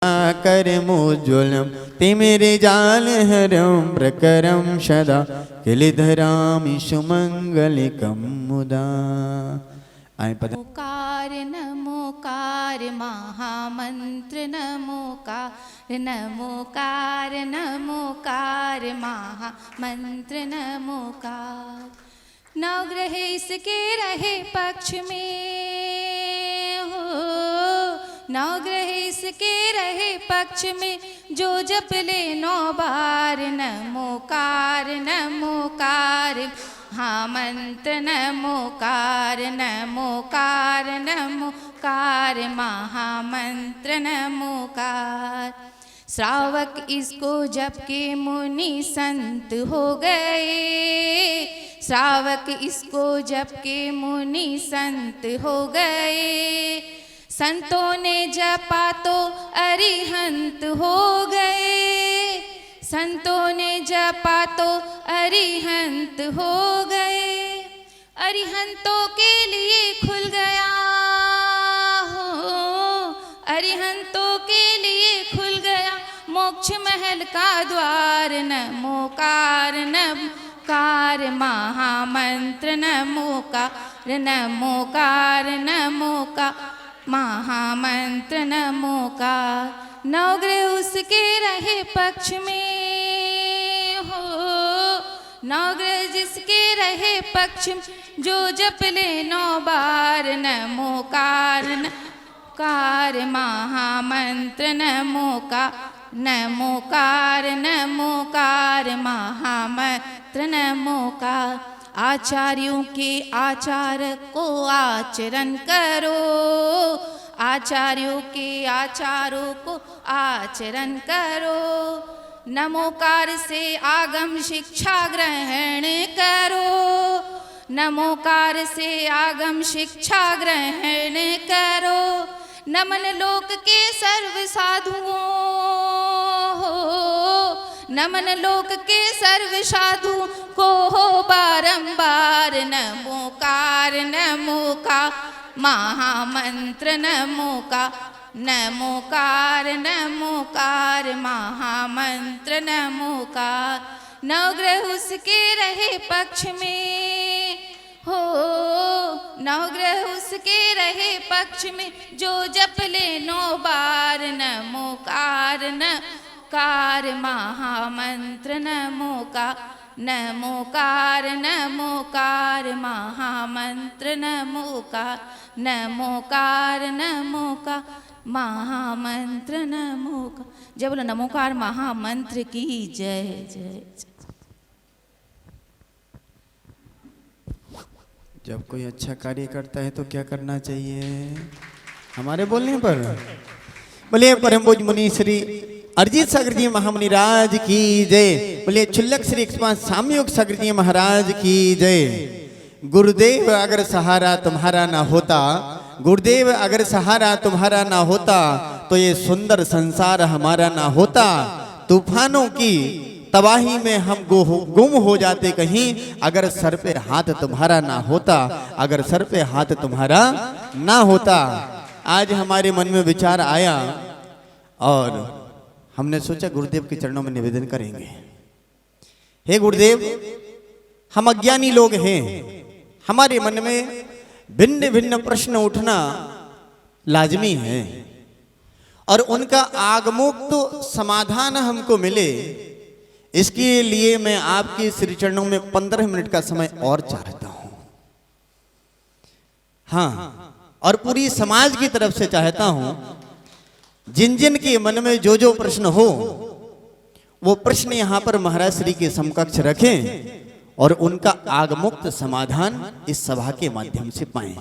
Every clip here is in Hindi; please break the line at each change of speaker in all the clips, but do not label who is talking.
करमुज्ज्वलं तिमिरजालहरं प्रकरं सदा किलिधरामि सुमङ्गलिकं मुदा।
नमोकार नमोकार महामंत्र नमोकार नमोकार नमोकार महामंत्र नमोकार। नवग्रह इसके रहे पक्ष में हो, नवग्रह इसके रहे पक्ष में जो जप ले 9 बार नमोकार नमोकार महामंत्र नमोकार नमोकार नमोकार महामंत्र नमोकार। श्रावक इसको जप के मुनि संत हो गए, श्रावक इसको जप के मुनि संत हो गए। संतों ने जपा तो अरिहंत हो गए, संतों ने जपा तो अरिहंत हो गए। अरिहंतों के लिए खुल गया हो, अरिहंतों के लिए खुल गया मोक्ष महल का द्वार। नमोकार नमोकार महामंत्र नमोकार नमोकार नमोकार महामंत्र नमोकार। नवग्रह उसके रहे पक्ष में हो, नवग्रह जिसके रहे पक्ष में जो जप ले 9 बार नमोकार नमोकार महामंत्र नमोकार नमोकार नमोकार महामंत्र नमोकार। आचार्यों के आचार को आचरण करो, आचार्यों के आचारों को आचरण करो। नमोकार से आगम शिक्षा ग्रहण करो, नमोकार से आगम शिक्षा ग्रहण करो। नमन लोक के सर्व साधुओं हो, नमन लोक के सर्व साधु को हो बारंबार नमोकार नमोकार महामंत्र नमोकार नमोकार नमोकार महामंत्र नमोकार। नवग्रह उसके रहे पक्ष में हो, नवग्रह उसके रहे पक्ष में जो जप ले 9 बार नमोकार नमोकार महामंत्र नमोकार नमोकार नमोकार महामंत्र नमोकार नमोकार नमोकार महामंत्र नमोकार। जय बोलो नमोकार महामंत्र की जय जय।
जब कोई अच्छा कार्य करता है तो क्या करना चाहिए? हमारे बोलने पर बोलिए परम पूज्य मुनि श्री अरिजीत सागर जी महामुनि राज की जय। बोलिए क्षुल्लक श्री सामयोग सागर जी महाराज की जय। गुरुदेव अगर सहारा तुम्हारा ना होता, गुरुदेव अगर सहारा तुम्हारा ना होता तो ये सुंदर संसार हमारा ना होता। तूफानों की तबाही में हम गुम हो जाते कहीं अगर सर पे हाथ तुम्हारा ना होता, अगर सर पे हाथ तुम्हारा ना होता। आज हमारे मन में विचार आया और हमने सोचा गुरुदेव के चरणों में निवेदन करेंगे। हे गुरुदेव, हम अज्ञानी लोग हैं, हमारे मन में भिन्न भिन्न प्रश्न उठना लाजमी है और उनका आगमुक्त समाधान हमको मिले, इसके लिए मैं आपके श्री चरणों में 15 मिनट का समय और चाहता हूं। हाँ, और पूरी समाज की तरफ से चाहता हूं जिन जिन के मन में जो जो प्रश्न हो वो प्रश्न यहां पर महाराज श्री के समकक्ष रखें और उनका आगमुक्त समाधान इस सभा के माध्यम से पाएं।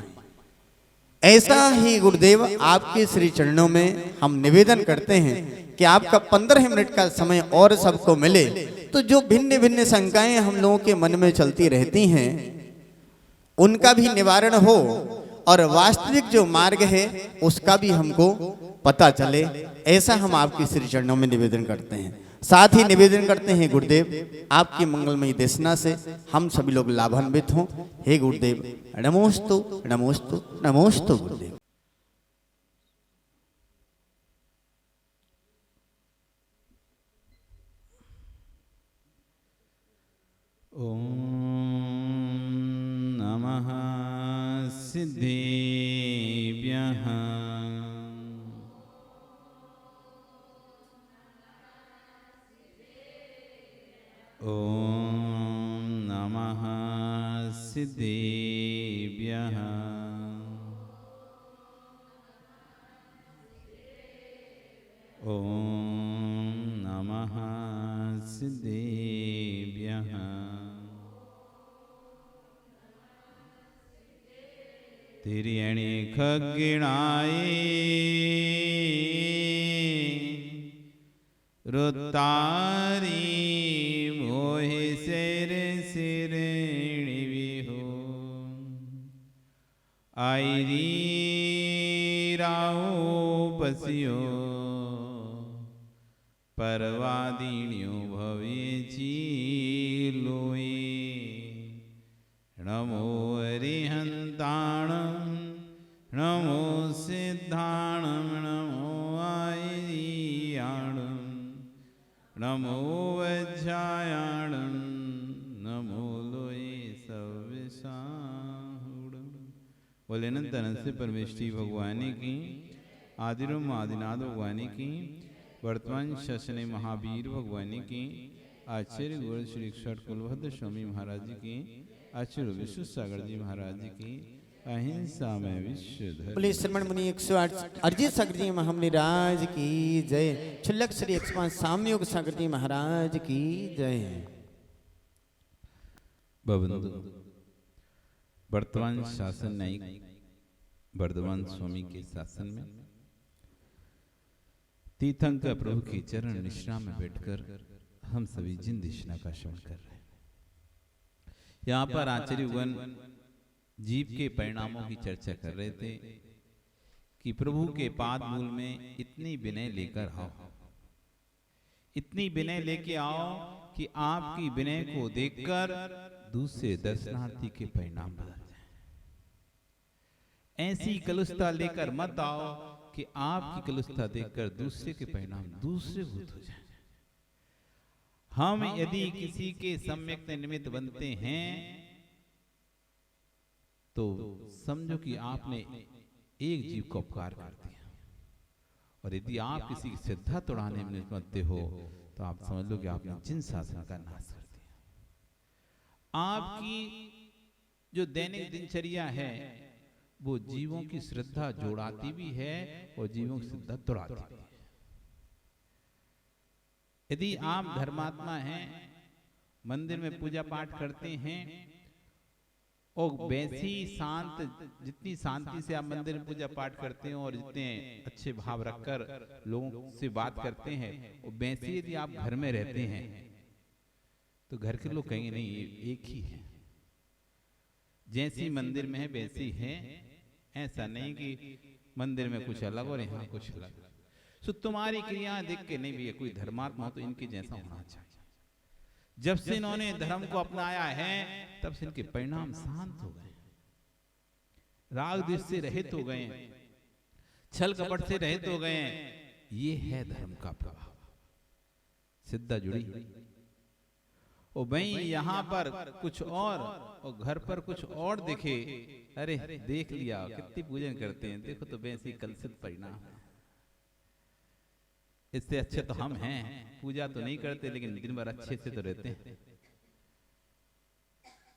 ऐसा ही गुरुदेव आपके श्री चरणों में हम निवेदन करते हैं कि आपका 15 मिनट का समय और सबको मिले तो जो भिन्न भिन्न शंकाएं हम लोगों के मन में चलती रहती हैं उनका भी निवारण हो और वास्तविक जो मार्ग है उसका भी हमको पता चले। ऐसा हम आपके श्री चरणों में निवेदन करते हैं। साथ ही निवेदन करते हैं गुरुदेव आपकी मंगलमयी देशना से हम सभी लोग लाभान्वित हों। हे गुरुदेव नमोस्तु नमोस्तु नमोस्तु गुरुदेव।
नमः सिद्धेभ्यः। ॐ नमः सिद्धेभ्यः। ॐ नमः सिद्धेभ्यः। तिर्यणि खग्गिणाये रुत्तारी मोहि सिर सिरेणि विहो आईरी राओ पसियो परवादिन्यो भवेची लोए। नमो हरिहन्ताणं नमो सिद्धाणं नमो आयियाणं नमो वज्रायाणं नमो लोये सविसाहुणं। बोले अनंत अनंत से परमेष्टि भगवान की, आदिरोम आदिनाथ भगवान की, वर्तमान शशने महावीर भगवान की, आचार्य गुरु श्री षट कुलभद्र स्वामी महाराज जी की, आचार्य विश्व सागर जी महाराज जी की, अहिंसा में विश्व धर्म।
बोले श्रमण मुनि 108 अरिजीत सागर जी महामुनि राज की जय। छुल्लक श्री 105 सामयोग सागर जी महाराज की जय।
बबंधु वर्तमान शासन न्यायिक वर्धमान स्वामी के शासन में तीर्थंकर प्रभु के चरण निष्ठा में बैठकर हम सभी जिन दिशना का श्रवण कर रहे हैं। यहाँ पर आचार्यगण जीव के परिणामों की चर्चा कर रहे थे कि प्रभु के पाद मूल में इतनी विनय लेकर आओ, इतनी विनय लेके आओ कि आपकी विनय को देखकर दूसरे दर्शनार्थी के परिणाम बदल जाए। ऐसी कलुषता लेकर मत आओ कि आपकी कलुषता देखकर दूसरे के परिणाम दूसरे भूत हो जाए। हम यदि किसी के सम्यक निमित्त बनते हैं तो समझो कि आपने एक जीव को उपकार कर दिया, और यदि आप किसी की श्रद्धा तोड़ाने में बनते हो तो आप समझ लो कि आपने जिन शासन का नाश कर दिया। आपकी जो दैनिक दिनचर्या है वो जीवों की श्रद्धा जोड़ाती भी है और जीवों की श्रद्धा तोड़ाती भी है। यदि आप धर्मात्मा हैं, मंदिर में पूजा पाठ करते हैं और वैसी शांत, जितनी शांति से आप मंदिर में पूजा पाठ करते हो और जितने अच्छे भाव रखकर लोगों से बात करते हैं, और वैसे यदि आप घर में रहते हैं तो घर के लोग कहेंगे नहीं ये एक ही है, जैसी मंदिर में है वैसी है। ऐसा नहीं कि मंदिर में कुछ अलग और यहाँ कुछ अलग। सो तुम्हारी क्रिया देख के नहीं भी कोई धर्मात्मा हो तो इनके जैसा होना चाहिए। जब से इन्होंने धर्म को अपनाया है तब से इनके परिणाम शांत हो गए, राग द्वेष से रहित हो गए, छल कपट से रहित हो गए। ये है धर्म का प्रभाव। सिद्धा जुड़ी और भाई यहाँ पर कुछ और घर पर कुछ और दिखे, अरे देख लिया कितनी पूजन करते हैं, देखो तो वैसे कलुषित परिणाम है। इससे अच्छे तो हम हैं, पूजा तो नहीं करते लेकिन दिन भर अच्छे से तो रहते हैं।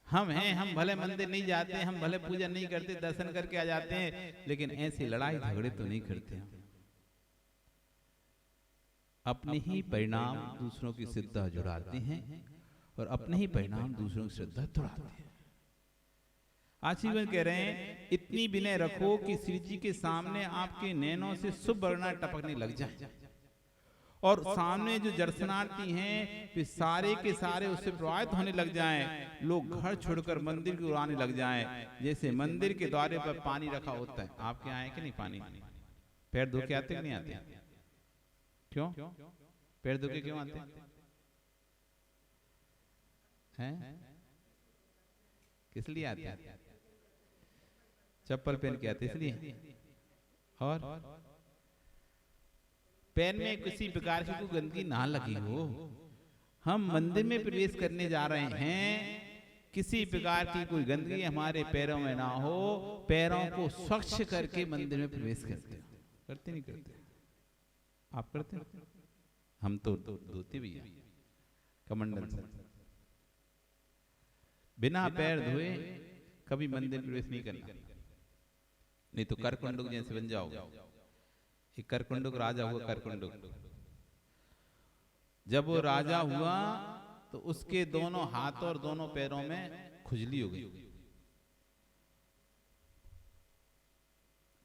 हम हैं, हम भले मंदिर नहीं जाते, हम भले पूजा नहीं करते, दर्शन करके आ जाते हैं, लेकिन ऐसी लड़ाई झगड़े तो नहीं करते। अपने ही परिणाम दूसरों की श्रद्धा जुड़ाते हैं और अपने ही परिणाम दूसरों की श्रद्धा तोड़ाते हैं। आशीर्वाद कह रहे हैं इतनी विनय रखो कि श्री जी के सामने आपके नैनों से शुभ वर्णा टपकने लग जाए, और सामने जो दर्शनार्थी हैं वे सारे के सारे उससे प्रभावित होने लग जाएं। लोग घर छोड़कर मंदिर की ओर आने लग जाएं, जैसे मंदिर के द्वारे पर पानी रखा होता है। आपके यहाँ है कि नहीं पानी? पैर धो के आते कि नहीं आते? क्यों पैर धो के क्यों आते हैं? किस लिए आते हैं? चप्पल पहन के आते इसलिए, और पैर में किसी प्रकार की कोई गंदगी ना लगी हो। हम मंदिर में प्रवेश करने जा रहे हैं किसी प्रकार की कोई गंदगी हमारे पैरों में ना हो, पैरों को स्वच्छ करके मंदिर में प्रवेश करते हो। करते नहीं करते? आप करते हो? हम तो धोते भी हैं कमंडल से। बिना पैर धोए कभी मंदिर प्रवेश नहीं करना, नहीं तो करकुंडुक जैसे बन जाओगे। एक करकुंडुक राजा हुआ, करकुंडुक जब वो राजा हुआ तो उसके दोनों हाथ और दोनों पैरों में खुजली हो गई।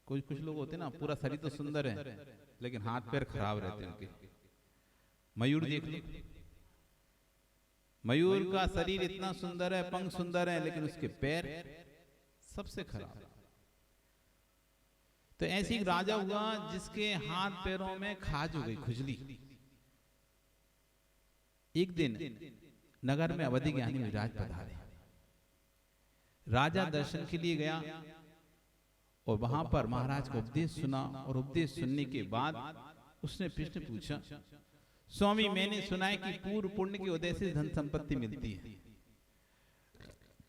कुछ लोग होते ना, पूरा शरीर तो सुंदर है लेकिन हाथ पैर खराब रहते हैं उनके। मयूर देख लो, मयूर का शरीर इतना सुंदर है, पंख सुंदर है, लेकिन उसके पैर सबसे खराब। तो ऐसे एक राजा हुआ जिसके हाथ पैरों में खाज हो गई, खुजली। एक दिन नगर में अवधि ज्ञानी विराज पधारे। राजा दर्शन के लिए गया और वहां पर महाराज को उपदेश सुना, और उपदेश सुनने के बाद उसने प्रश्न पूछा, स्वामी मैंने सुना है कि पूर्व पुण्य के उदय से धन संपत्ति मिलती है,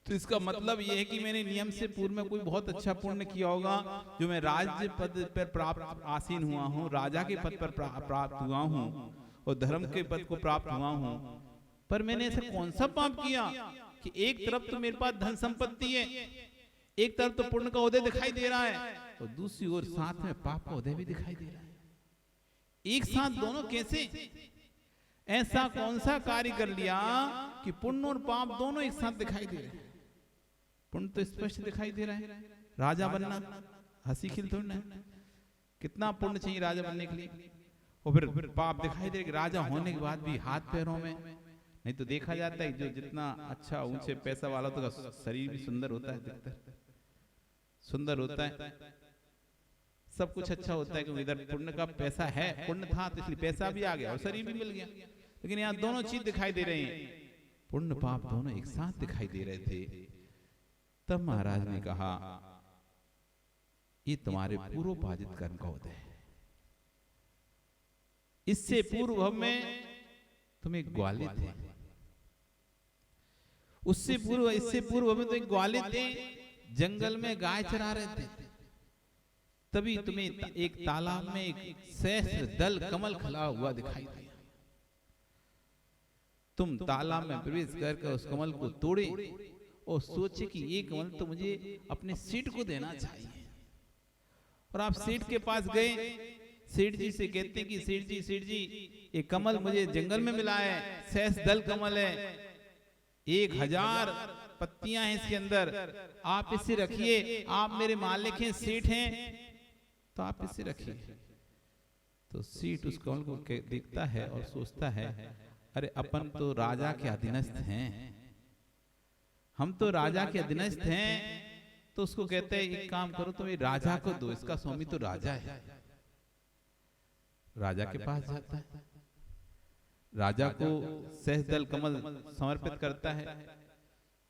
तो इसका मतलब यह है कि मैंने नियम से पूर्व में कोई बहुत अच्छा पुण्य किया होगा, जो मैं राज्य पद पर प्राप्त आसीन हुआ हूँ, राजा के पद पर प्राप्त हुआ हूँ और धर्म के पद को प्राप्त हुआ हूँ। पर मैंने ऐसा कौन सा पाप किया कि एक तरफ तो मेरे पास धन संपत्ति है, एक तरफ तो पुण्य का उदय दिखाई दे रहा है, और दूसरी ओर साथ में पाप का उदय भी दिखाई दे रहा है। एक साथ दोनों कैसे? ऐसा कौन सा कार्य कर लिया कि पुण्य और पाप दोनों एक साथ दिखाई दे रहे हैं? पुण्य तो स्पष्ट दिखाई दे रहा है, राजा बनना हंसी खिल थोड़ी ना, कितना पुण्य चाहिए राजा बनने के लिए, और फिर पाप दिखाई दे, राजा होने के बाद भी हाथ पैरों में। नहीं तो देखा जाता है जो जितना अच्छा ऊंचे पैसा वाला तो का शरीर भी सुंदर होता है, दिखता सुंदर होता है, सब कुछ अच्छा होता है, क्योंकि इधर पुण्य का पैसा है, पुण्य था तो इसलिए पैसा भी आ गया और शरीर भी मिल गया। लेकिन यहाँ दोनों चीज दिखाई दे रहे हैं, पुण्य पाप दोनों एक साथ दिखाई दे रहे थे। तब महाराज ने कहा, ये तुम्हारे पूर्वोपार्जित कर्म का उदय है। इससे पूर्व में तुम एक ग्वाले थे, उससे पूर्व इससे पूर्व में तो एक ग्वाले थे, जंगल में गाय चरा रहे थे, तभी तुम्हें एक तालाब में एक सहस्त्र दल कमल खिला हुआ दिखाई दिया। तुम तालाब में प्रवेश करके उस कमल को तोड़े और सोचे कि ये कमल तो मुझे अपने सेठ को देना चाहिए, और आप सेठ के पास गए, सेठ जी से कहते हैं कि सेठ जी ये कमल मुझे जंगल में मिला है, सहस्त्र दल कमल है, 1000 पत्तियां हैं इसके अंदर, आप इसे रखिए, आप मेरे मालिक हैं, सेठ हैं, तो आप इसे रखिए। तो सेठ उस कमल को देखता है और सोचता है, अरे अपन तो राजा के अधीनस्थ हैं, हम तो राजा के अधीनस्थ हैं। तो उसको कहते हैं, एक काम करो तुम ये राजा को दो, इसका स्वामी तो राजा है। राजा के पास जाता है, राजा को सहस्त्र कमल समर्पित करता है,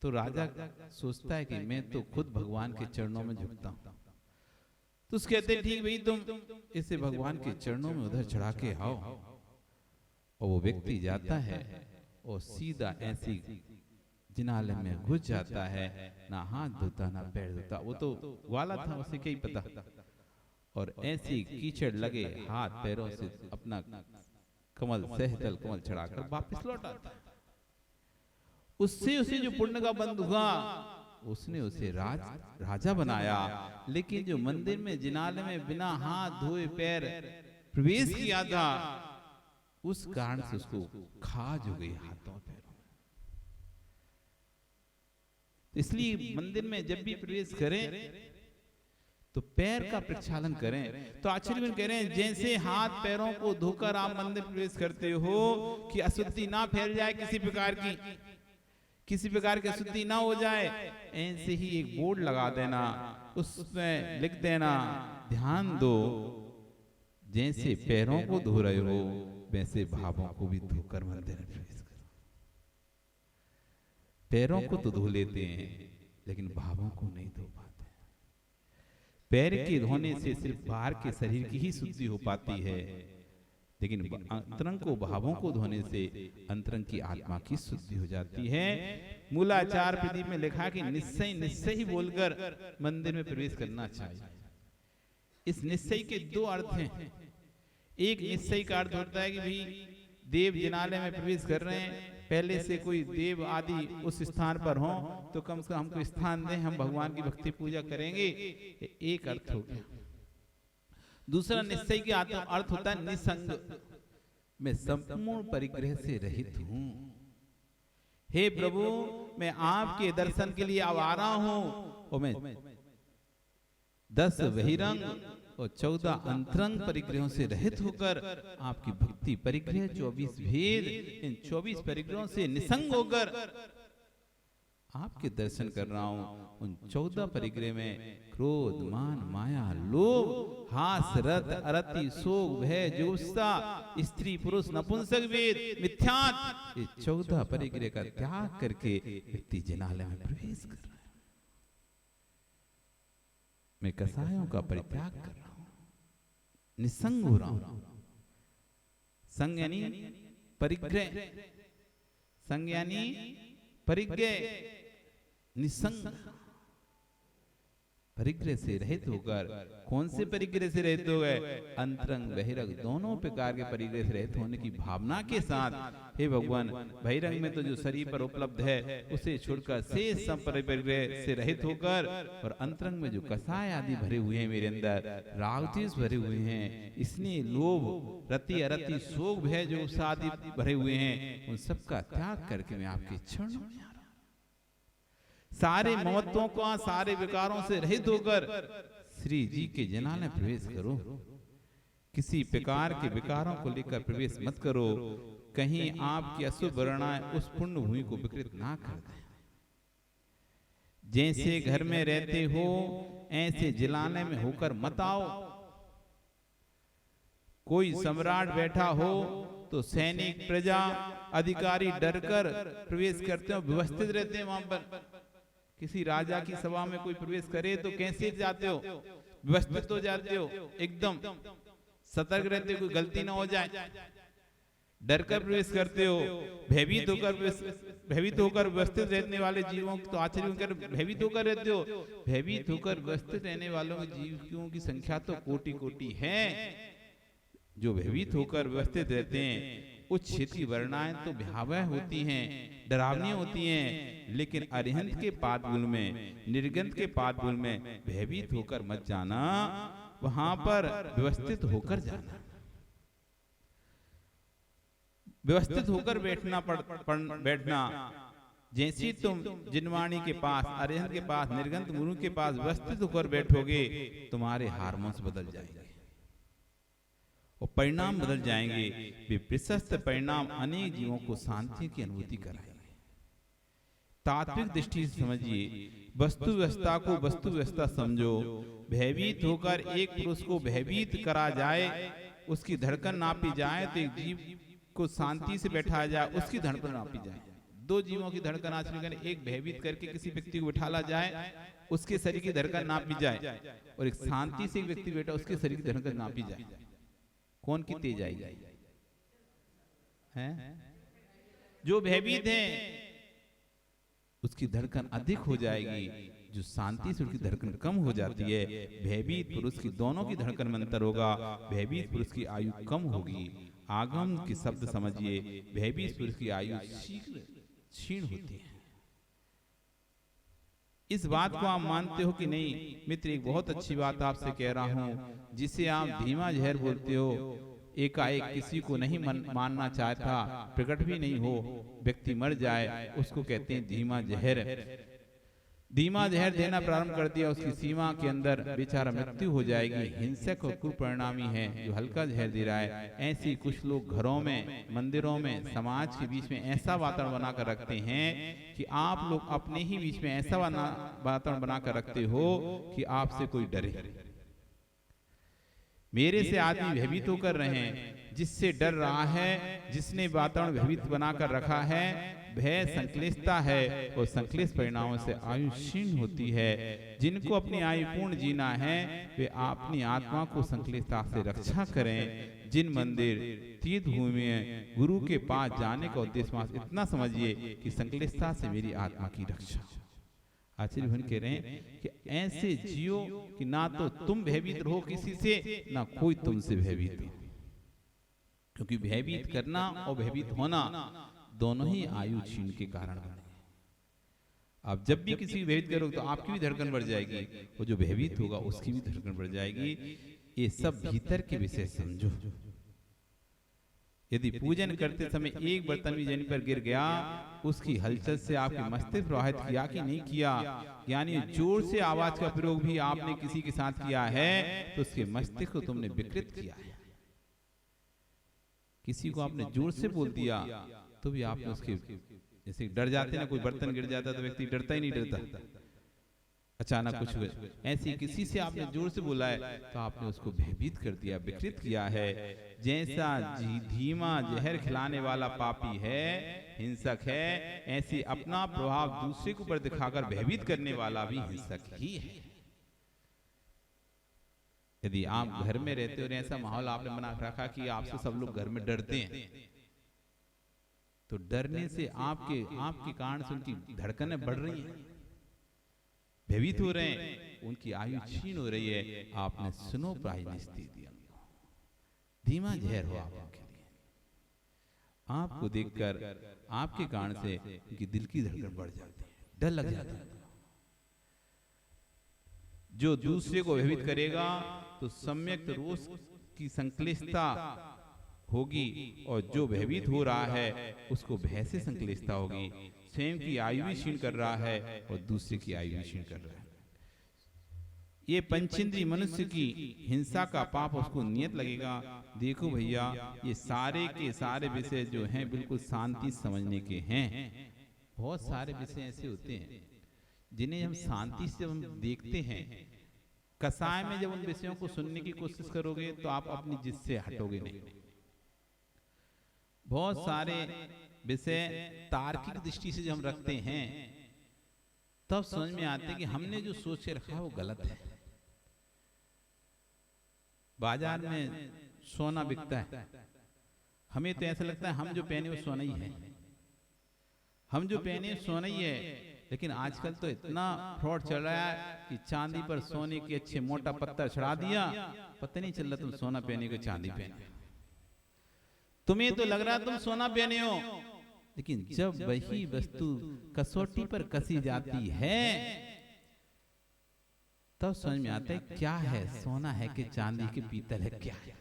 तो राजा सोचता है कि मैं तो खुद भगवान के चरणों में झुकता हूं। तो उसके कहते हैं, ठीक भाई तुम इसे भगवान के चरणों में उधर चढ़ा के आओ। और वो व्यक्ति जाता है और सीधा ऐसी जिनाले में घुस जाता है, ना हाथ धोता ना पैर धोता, वो तो ग्वाला था, उसे क्या ही पता, और ऐसी कीचड़ लगे हाथ पैरों से अपना कमल सहस्त्र कमल चढ़ाकर वापस लौट आता है। उससे उसे जो पुण्य का बंध हुआ, उसने उसे राजा बनाया। लेकिन जो मंदिर में जिनाले में बिना हाथ धोए पैर प्रवेश किया था, उस कारण से उसको खाज हो गई हाथों पैरों में। इसलिए मंदिर में जब भी प्रवेश करें तो पैर का प्रक्षालन करें। तो आचार्य कह रहे हैं, जैसे हाथ पैरों को धोकर आप मंदिर प्रवेश करते हो कि अशुद्धि ना फैल जाए, किसी प्रकार की अशुद्धि ना हो जाए, ऐसे ही एक बोर्ड लगा देना, उसमें लिख देना, ध्यान दो, जैसे पैरों को धो रहे हो वैसे भावों को भी धोकर मंदिर में प्रवेश करो। पैरों को तो धो लेते हैं लेकिन भावों को नहीं धो पाते। पैर के धोने से सिर्फ बाहर के शरीर की ही शुद्धि हो पाती है, लेकिन अंतरंग को भावों को धोने से अंतरंग की आत्मा की शुद्धि हो जाती है। मूलाचार प्रदीप में लिखा कि निश्चय निश्चय ही बोलकर मंदिर में प्रवेश करना चाहिए। इस निश्चय के दो अर्थ हैं। एक निश्चय का अर्थ होता है कि भाई देव जिनालय में प्रवेश कर रहे हैं, पहले से कोई देव आदि उस स्थान पर हो तो कम से कम हमको स्थान दें, हम भगवान की भक्ति पूजा करेंगे। एक अर्थ हो गया। दूसरा निश्चय के अर्थ होता है निसंग, मैं संपूर्ण परिग्रह से रहित हूं। हे प्रभु, मैं आपके दर्शन के लिए आवारा हूं और मैं 10 बहिरंग और 14 अंतरंग परिग्रहों से रहित होकर आपकी भक्ति परिग्रह 24 भेद, इन 24 परिग्रहों से निसंग होकर आपके दर्शन कर रहा हूं। उन 14 परिग्रह में क्रोध, मान, माया, लोभ, हास, रत, अरति, शोक, भय, जुगुप्सा, स्त्री, पुरुष, नपुंसक वेद, मिथ्यात्व, ये 14 परिग्रह का त्याग करके व्यक्ति जिनालय में प्रवेश कर रहा है। मैं कसायों का परित्याग कर रहा हूं, निसंग हो रहा हूं। संग यानी परिग्रह, संग यानी परिग्रह, निसंग, परिग्रह से रहित होकर। कौन से परिग्रह से रहित हो गए? अंतरंग बहिरंग दोनों प्रकार के परिग्रह से रहित होने की भावना के साथ, हे भगवान, बहिरंग में तो जो शरीर पर उपलब्ध है उसे छोड़कर शेष सब परिग्रह से रहित होकर, और अंतरंग में जो कसाय आदि भरे हुए हैं मेरे अंदर, राग द्वेष भरे हुए हैं, इसलिए लोभ, रति, अरति, शोक, भय, जो आदि भरे हुए हैं, उन सबका त्याग करके मैं आपके चरणों में आ रहा हूं। सारे ममत्वों को, सारे विकारों से रहित होकर श्री जी के जिनालय में प्रवेश करो। किसी प्रकार के विकारों को लेकर प्रवेश मत करो, कहीं आपकी अशुभ वर्णाएं उस पुण्य भूमि को विकृत ना कर दें। जैसे घर में रहते हो ऐसे जिनालय में होकर मत आओ। कोई सम्राट बैठा हो तो सैनिक, प्रजा, अधिकारी डरकर प्रवेश करते हो, व्यवस्थित रहते हैं वहां पर। किसी राजा की सभा में कोई प्रवेश करे तो कैसे जाते हो? व्यवस्थित हो जाते हो, एकदम सतर्क रहते हो, कोई गलती ना हो जाए, डर कर प्रवेश करते हो। भयभीत होकर व्यवस्थित रहने वाले जीवों तो आश्चर्य कर भयभीत होकर रहते हो। भयभीत होकर व्यवस्थित रहने वालों जीवों की संख्या तो कोटि कोटि है। जो भयभीत होकर व्यवस्थित रहते हैं उस क्षेत्र की वर्णाएं तो भयावह होती हैं, डरावनी होती हैं, लेकिन अरिहंत के पादुल में, निर्गंध के पादुल में भयभीत होकर मत जाना, वहां पर व्यवस्थित होकर जाना। व्यवस्थित होकर बैठना। जैसे तुम जिनवाणी के पास, अरिहंत के पास, निर्गंध गुरु के पास व्यवस्थित होकर बैठोगे, तुम्हारे हार्मोन्स बदल जाएंगे और परिणाम बदल जाएंगे। वे प्रशस्त परिणाम अनेक जीवों को शांति की अनुभूति कराएंगे। तात्विक दृष्टि से समझिए, वस्तु व्यवस्था को वस्तु व्यवस्था समझो। भयभीत होकर एक पुरुष को भयभीत करा जाए, उसकी धड़कन नापी जाए, तो एक जीव को शांति से बैठाया जाए, उसकी धड़कन नापी जाए। दो जीवों की धड़कन आचरण करें, एक भयभीत करके किसी व्यक्ति को बिठाला जाए, उसके शरीर की धड़कन नापी जाए, और एक शांति से एक व्यक्ति बैठा, उसके शरीर की धड़कन नापी जाए। कौन की तेज आएगी? जो भयभीत है उसकी धड़कन अधिक हो जाएगी, जो शांति से उसकी धड़कन कम हो जाती है। भयभीत पुरुष की दोनों की धड़कन में अंतर होगा। भयभीत पुरुष की आयु कम होगी। आगम के शब्द समझिए, भयभीत पुरुष की आयु शीघ्र क्षीण होती है। इस बात को आप मानते हो कि नहीं? मित्र, एक बहुत अच्छी बात आपसे कह रहा हूं, जिसे आप धीमा जहर बोलते हो, एकाएक किसी को नहीं मानना चाहता, प्रकट भी नहीं हो, व्यक्ति मर जाए, उसको कहते हैं धीमा जहर। धीमा जहर देना प्रारंभ कर दिया, उसकी सीमा के अंदर बेचारा मृत्यु हो जाएगी। हिंसक और कुपरिणामी है जो हल्का जहर दे रहा है। ऐसे कुछ लोग घरों में, मंदिरों में, समाज के बीच में ऐसा वातावरण बनाकर रखते हैं कि आप लोग अपने ही बीच में ऐसा वातावरण बनाकर रखते हो कि आपसे कोई डरे। मेरे से आदमी भयभीत होकर रहे, जिससे डर रहा है, जिसने वातावरण भयभीत बनाकर रखा है, भय संक्लिष्टता है, और संक्लिष्ट परिणामों से आयु क्षीण होती है। जिनको अपनी आयु पूर्ण जीना है, वे अपनी आत्मा को संक्लिष्टता से रक्षा करें। जिन मंदिर तीर्थ भूमि में गुरु के पास जाने का उद्देश्य मात्र इतना समझिए कि संकलितता से मेरी आत्मा की रक्षा। आचार्य भगवान कह रहे हैं कि ऐसे जियो कि ना तो तुम भयभीत रहो किसी से, ना कोई तुमसे भयभीत हो, क्योंकि भयभीत करना और भयभीत होना दोनों ही आयु छीन के कारण बने। आप जब भी किसी भयभीत करोगे तो आपकी भी धड़कन बढ़ जाएगी, और जो भयभीत होगा उसकी भी धड़कन बढ़ जाएगी। ये सब भीतर के विषय समझो। यदि पूजन करते समय एक बर्तन भी जमीन पर गिर गया, उसकी हलचल से आपके मस्तिष्क प्रभावित किया कि नहीं किया, यानी जोर से आवाज का प्रयोग भी आपने किसी के साथ किया है तो उसके मस्तिष्क को तुमने विकृत किया है। किसी को आपने जोर से बोल दिया तो भी आपने उसके, जैसे डर जाते ना, कोई बर्तन गिर जाता तो व्यक्ति डरता ही नहीं, डरता अचानक कुछ हुए, ऐसे किसी से आपने जोर से बोला है तो आपने उसको भयभीत कर दिया, विकृत किया है। जैसा धीमा जहर खिलाने वाला पापी है, हिंसक है, ऐसे अपना प्रभाव दूसरे के ऊपर दिखाकर भयभीत करने वाला भी हिंसक ही है। यदि आप घर में रहते हो और ऐसा माहौल आपने बना रखा कि आपसे सब लोग घर में डरते हैं, तो डरने से आपके कारण से उनकी धड़कनें बढ़ रही हैं, भयभीत हो रहे हैं, उनकी आयु छीन हो रही है। आपने सुनो प्राइनिस दे दिया, धीमा जहर हो आपके लिए। आपको देखकर आपके कारण से उनकी दिल की धड़कन बढ़ जाती है, डर लग जाता है। जो दूसरे को भयभीत करेगा तो सम्यक रोष की संक्लिष्टता होगी, और जो भयभीत हो रहा है उसको भय से संक्लिष्टता होगी। स्वयं की आयु भी क्षीण कर रहा है और दूसरे की आयु भी क्षीण कर रहा है। ये पंचेंद्रिय मनुष्य की हिंसा का पाप उसको नियत लगेगा। देखो भैया, ये सारे के सारे विषय जो हैं बिल्कुल शांति समझने के हैं। बहुत सारे विषय ऐसे होते हैं जिन्हें हम शांति से हम देखते हैं। कसाय में जब उन विषयों को सुनने की कोशिश करोगे तो आप अपनी जिद से हटोगे नहीं। बहुत सारे विषय तार्किक दृष्टि से जब हम रखते हैं तब समझ में आते हैं कि हमने जो सोच के रखा है वो गलत है। बाजार में सोना बिकता है, हमें तो ऐसा लगता है हम जो पहने वो सोना ही है, हम जो पहने सोना ही है। लेकिन आजकल तो इतना फ्रॉड चल रहा है कि चांदी पर सोने के अच्छे मोटा पत्थर चढ़ा दिया, पता नहीं चल रहा तुम सोना पहने को चांदी पहने। तुम्हें तो लग रहा तुम सोना पहने हो, लेकिन जब वही वस्तु कसौटी पर कसी जाती है तब समझ में आता है क्या है, सोना है कि चांदी के पीतल है, क्या है।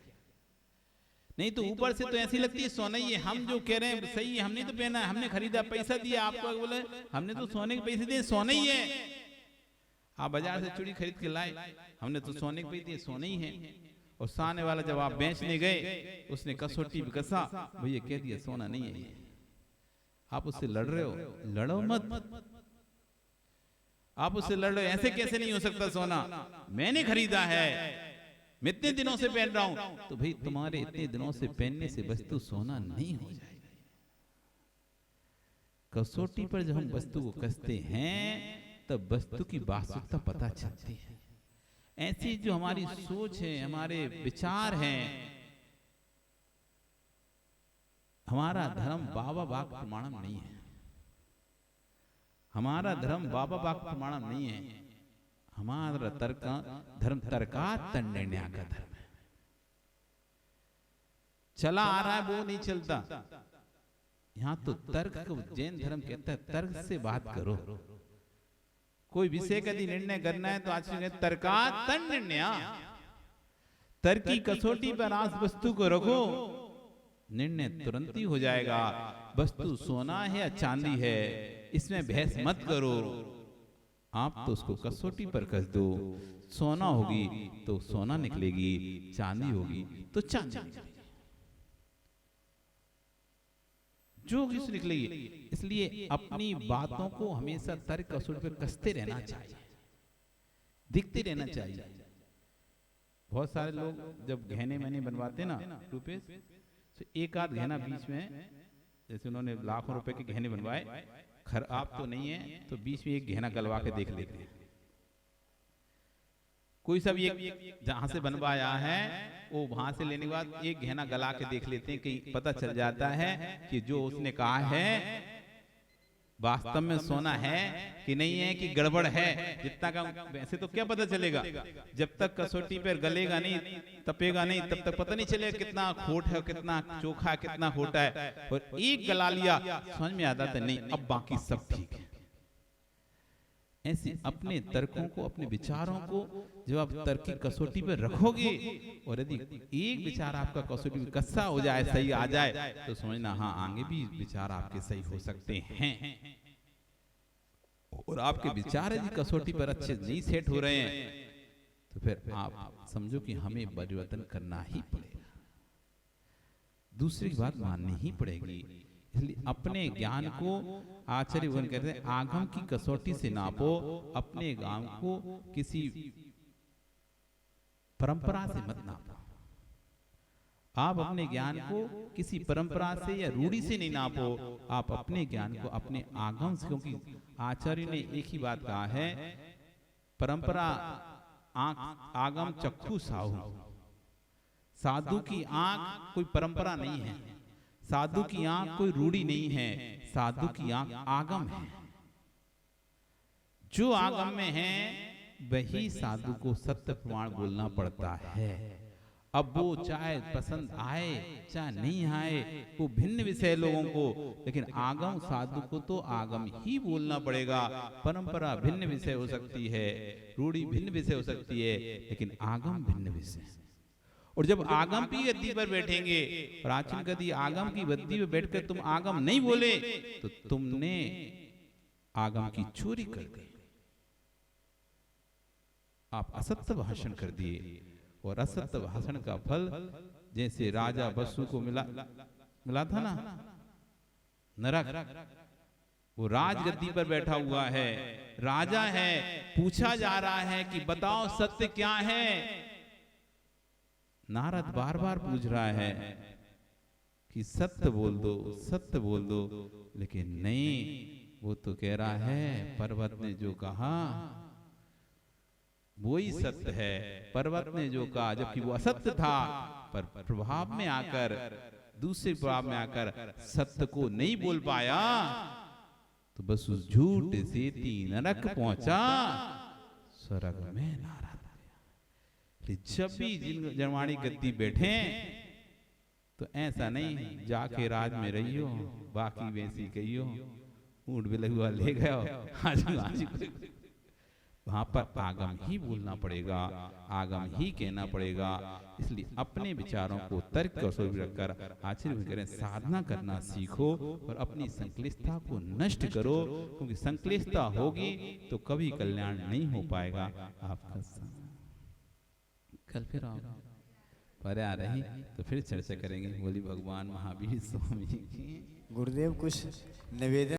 नहीं तो ऊपर से तो ऐसी लगती है सोना ही है। हम जो कह रहे हैं सही है, हमने तो पहना है, हमने खरीदा, पैसा दिया, आपको बोले हमने तो सोने के पैसे दिए, सोना ही है। आप बाजार से चूड़ी खरीद के लाए, हमने तो सोने के पैसे दिए, सोना ही है। और सामने वाला जब आप बेचने गए उसने कसौटी पे कसा, भैया कह दिया सोना नहीं है। आप उससे लड़ रहे हो, लड़ो मत। आप उससे लड़ रहे हो, ऐसे कैसे नहीं हो सकता सोना, मैंने खरीदा है, मैं इतने दिनों से पहन रहा हूं। तो भाई तुम्हारे इतने दिनों से पहनने से वस्तु सोना नहीं हो जाएगी। कसौटी पर जब हम वस्तु को कसते हैं तब वस्तु की वास्तविकता पता चलती है। ऐसी जो हमारी सोच है, हमारे विचार हैं, हमारा धर्म बाबा वाक् प्रमाणम नहीं है। हमारा धर्म बाबा वाक् प्रमाणम नहीं है। हमारा धर्म तर्कात निर्णय का धर्म है। चला आ रहा है वो नहीं चलता। यहां तो तर्क को जैन धर्म कहता है, तर्क से बात करो। कोई विषय का यदि निर्णय करना है तो आज तर्कात निर्णय, तर्क की कसौटी पर आज वस्तु को रखो, निर्णय तुरंत ही हो जाएगा। वस्तु सोना है या चांदी है, इसमें बहस मत करो। आप तो उसको कसौटी पर कस दो, सोना होगी तो सोना निकलेगी, चांदी होगी तो चांदी निकलेगी, जो किस निकलेगी। इसलिए अपनी बातों को हमेशा तर्क कसौटी पर कसते रहना चाहिए, दिखते रहना चाहिए। बहुत सारे लोग जब गहने मैंने बनवाते ना रुपये, तो एक आध गहना बीच में, जैसे उन्होंने लाखों रुपए के गहने बनवाए, खराब तो नहीं है तो बीच में एक गहना गलवा के देख लेते हैं। कोई सब एक जहां से बनवाया है वो वहां से लेने के बाद एक गहना गला के देख लेते हैं कि पता चल जाता है कि जो उसने कहा है वास्तव में सोना है कि नहीं है, कि गड़बड़ है। जितना का वैसे तो क्या पता चलेगा, जब तक कसौटी पर गलेगा नहीं, तपेगा नहीं, तब तक पता नहीं चलेगा कितना खोट है, कितना चोखा है, कितना खोटा है। और एक गला लिया समझ में आता था नहीं, अब बाकी सब ठीक है। ऐसे अपने तर्कों को, अपने विचारों को जब आप तर्क की कसौटी पर रखोगे और यदि एक विचार आपका कसौटी पर कस्सा हो जाए, सही आ जाए, तो समझना हाँ आगे भी विचार आपके सही हो सकते हैं। और आपके विचार यदि कसौटी पर अच्छे नहीं सेट हो रहे हैं तो फिर आप समझो कि हमें परिवर्तन करना ही पड़ेगा, दूसरी बात माननी ही पड़ेगी। इसलिए अपने ज्ञान को आचार्य वन कहते हैं आगम की कसौटी से नापो, अपने ज्ञान को किसी परंपरा से मत नापो। आप अपने ज्ञान को किसी परंपरा से या रूढ़ी से नहीं नापो, आप अपने ज्ञान को अपने आगम से, क्योंकि आचार्य ने एक ही बात कहा है, परंपरा आंख आगम चक्षु साहू। साधु की आंख कोई परंपरा नहीं है, साधु की आंख कोई रूढ़ी नहीं है, साधु की आंख आगम है। जो आगम में है वही साधु को सत्य प्रमाण बोलना पड़ता है। अब वो चाहे पसंद आए चाहे नहीं आए, वो भिन्न विषय लोगों को, लेकिन आगम साधु को तो आगम ही बोलना पड़ेगा। परंपरा भिन्न विषय हो सकती है, रूढ़ी भिन्न विषय हो सकती है, लेकिन आगम भिन्न विषय। और जब आगम की गद्दी पर बैठेंगे, प्राचीन गद्दी आगम की गद्दी पर बैठकर तुम आगम नहीं बोले तो तुमने आगम की चोरी कर दी, आप असत्य भाषण कर दिए। और असत्य भाषण का फल जैसे राजा बसु को मिला था ना, नरक। वो राजगद्दी पर बैठा हुआ है, राजा है, पूछा जा रहा है कि बताओ सत्य क्या है। नारद बार बार पूछ रहा है कि सत्य बोल दो, सत्य बोल दो, लेकिन नहीं, वो तो कह रहा है पर्वत ने जो कहा वही सत्य है। पर्वत ने जो कहा, जबकि वो असत्य था, पर प्रभाव में आकर, दूसरे प्रभाव में आकर सत्य को नहीं बोल पाया, तो बस उस झूठ से नरक पहुंचा, स्वर्ग में नारद। जब भी जिन जनवाणी गद्दी बैठे तो ऐसा नहीं जाके राज में रहियो, बाकी वैसी कहियो, ऊंट भी लगुआ ले गयो। वहां पर आगम ही बोलना पड़ेगा, आगम ही कहना पड़ेगा। इसलिए अपने विचारों को तर्क और सोच रखकर आचरण करें, साधना करना सीखो और अपनी संक्लिष्टता को नष्ट करो, क्योंकि संक्लिष्टता होगी तो कभी कल्याण नहीं हो पाएगा आपका। कल फिर आओ पर आ रही तो फिर चर्चा करेंगे। बोली भगवान महावीर स्वामी की।
गुरुदेव कुछ निवेदन